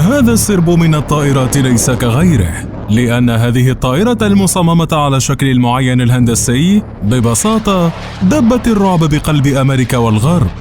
هذا السرب من الطائرات ليس كغيره، لأن هذه الطائرة المصممة على شكل المعين الهندسي ببساطة دبت الرعب بقلب أمريكا والغرب.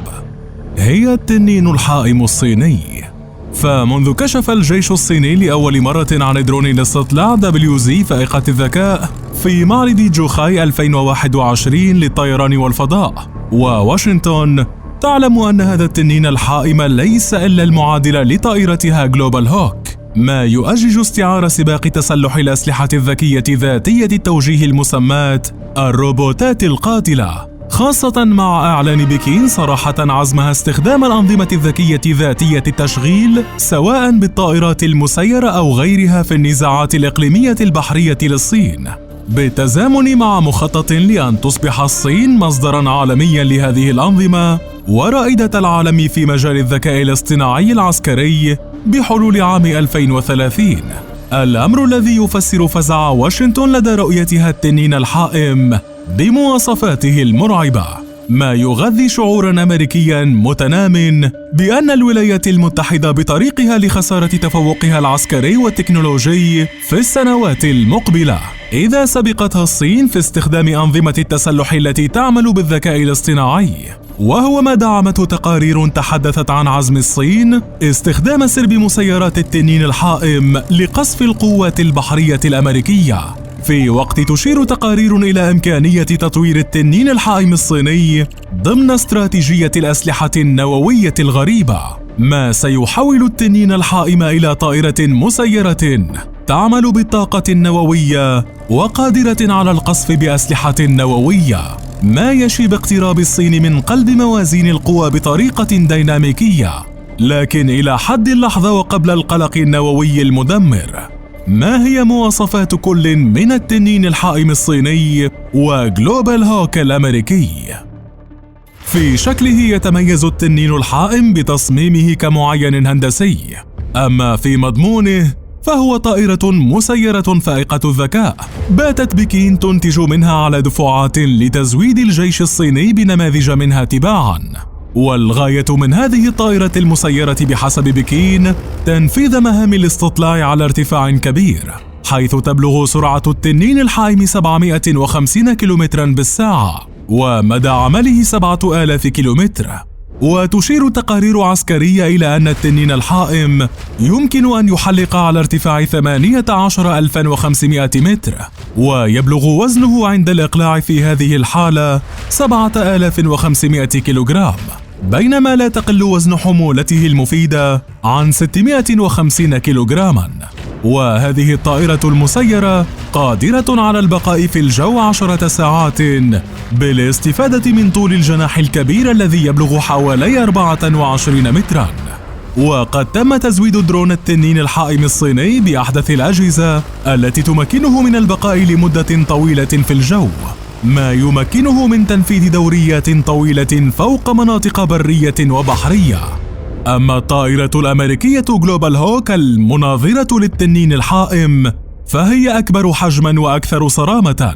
هي التنين الحائم الصيني. فمنذ كشف الجيش الصيني لأول مرة عن درون الاستطلاع WZ فائقة الذكاء في معرض جوخاي 2021 للطيران والفضاء، وواشنطن تعلم أن هذا التنين الحائم ليس إلا المعادلة لطائرتها جلوبال هوك، ما يؤجج استعارة سباق تسلح الأسلحة الذكية ذاتية التوجيه المسماة الروبوتات القاتلة، خاصة مع إعلان بكين صراحة عزمها استخدام الأنظمة الذكية ذاتية التشغيل سواء بالطائرات المسيرة أو غيرها في النزاعات الإقليمية البحرية للصين، بالتزامن مع مخطط لأن تصبح الصين مصدراً عالمياً لهذه الأنظمة ورائدة العالم في مجال الذكاء الاصطناعي العسكري بحلول عام 2030، الأمر الذي يفسر فزع واشنطن لدى رؤيتها التنين الحائم بمواصفاته المرعبة، ما يغذي شعوراً أمريكياً متنام بأن الولايات المتحدة بطريقها لخسارة تفوقها العسكري والتكنولوجي في السنوات المقبلة إذا سبقتها الصين في استخدام أنظمة التسلح التي تعمل بالذكاء الاصطناعي، وهو ما دعمته تقارير تحدثت عن عزم الصين استخدام سرب مسيرات التنين الحائم لقصف القوات البحرية الأمريكية، في وقت تشير تقارير إلى إمكانية تطوير التنين الحائم الصيني ضمن استراتيجية الأسلحة النووية الغريبة، ما سيحول التنين الحائم إلى طائرة مسيرة تعمل بالطاقة النووية وقادرة على القصف بأسلحة نووية، ما يشي باقتراب الصين من قلب موازين القوى بطريقة ديناميكية، لكن إلى حد اللحظة وقبل القلق النووي المدمر. ما هي مواصفات كل من التنين الحائم الصيني وجلوبال هوك الأمريكي؟ في شكله يتميز التنين الحائم بتصميمه كمعين هندسي، أما في مضمونه فهو طائرة مسيرة فائقة الذكاء باتت بكين تنتج منها على دفعات لتزويد الجيش الصيني بنماذج منها تباعاً، والغاية من هذه الطائرة المسيرة بحسب بكين تنفيذ مهام الاستطلاع على ارتفاع كبير، حيث تبلغ سرعة التنين الحائم 750 كيلومتراً بالساعة ومدى عمله 7000 كيلومتر. وتشير تقارير عسكرية إلى أن التنين الحائم يمكن أن يحلق على ارتفاع 18500 متر، ويبلغ وزنه عند الإقلاع في هذه الحالة 7500 كيلوغرام، بينما لا تقل وزن حمولته المفيدة عن 650 كيلوغراما. وهذه الطائرة المسيرة قادرة على البقاء في الجو 10 ساعات بالاستفادة من طول الجناح الكبير الذي يبلغ حوالي 24 مترا. وقد تم تزويد درون التنين الحائم الصيني بأحدث الأجهزة التي تمكنه من البقاء لمدة طويلة في الجو، ما يمكنه من تنفيذ دوريات طويلة فوق مناطق برية وبحرية. أما الطائرة الأمريكية جلوبال هوك المناظرة للتنين الحائم فهي أكبر حجماً وأكثر صرامة،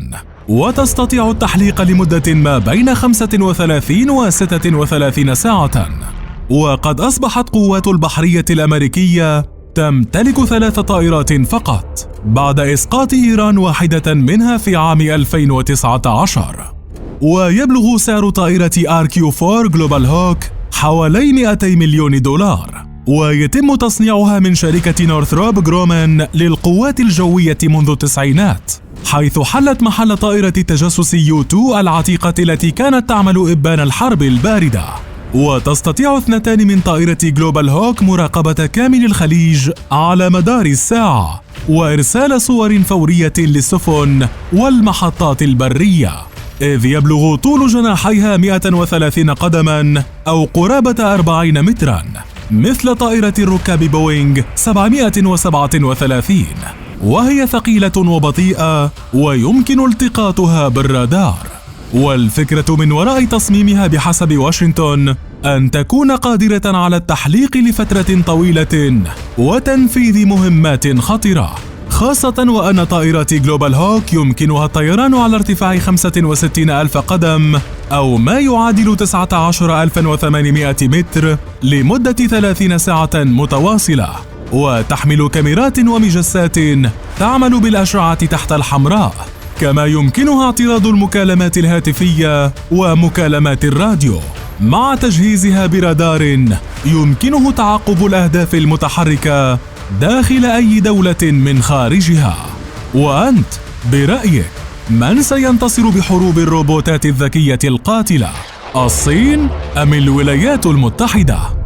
وتستطيع التحليق لمدة ما بين 35 و 36 ساعة. وقد أصبحت قوات البحرية الأمريكية تمتلك 3 طائرات فقط بعد إسقاط إيران واحدة منها في عام 2019. ويبلغ سعر طائرة RQ-4 جلوبال هوك حوالي 200 مليون دولار، ويتم تصنيعها من شركة نورثروب جرومان للقوات الجوية منذ التسعينات، حيث حلت محل طائرة التجسس U-2 العتيقة التي كانت تعمل إبان الحرب الباردة. وتستطيع 2 من طائرة جلوبال هوك مراقبة كامل الخليج على مدار الساعة وإرسال صور فورية للسفن والمحطات البرية، إذ يبلغ طول جناحيها 130 قدماً أو قرابة 40 متراً، مثل طائرة الركاب بوينغ 737، وهي ثقيلة وبطيئة ويمكن التقاطها بالرادار. والفكرة من وراء تصميمها بحسب واشنطن أن تكون قادرة على التحليق لفترة طويلة وتنفيذ مهمات خطرة، خاصة وأن طائرات جلوبال هوك يمكنها الطيران على ارتفاع 65,000 قدم أو ما يعادل 19,800 متر لمدة 30 ساعة متواصلة، وتحمل كاميرات ومجسات تعمل بالأشعة تحت الحمراء، كما يمكنها اعتراض المكالمات الهاتفية ومكالمات الراديو، مع تجهيزها برادار يمكنه تعقب الأهداف المتحركة داخل أي دولة من خارجها. وأنت برأيك من سينتصر بحروب الروبوتات الذكية القاتلة؟ الصين أم الولايات المتحدة؟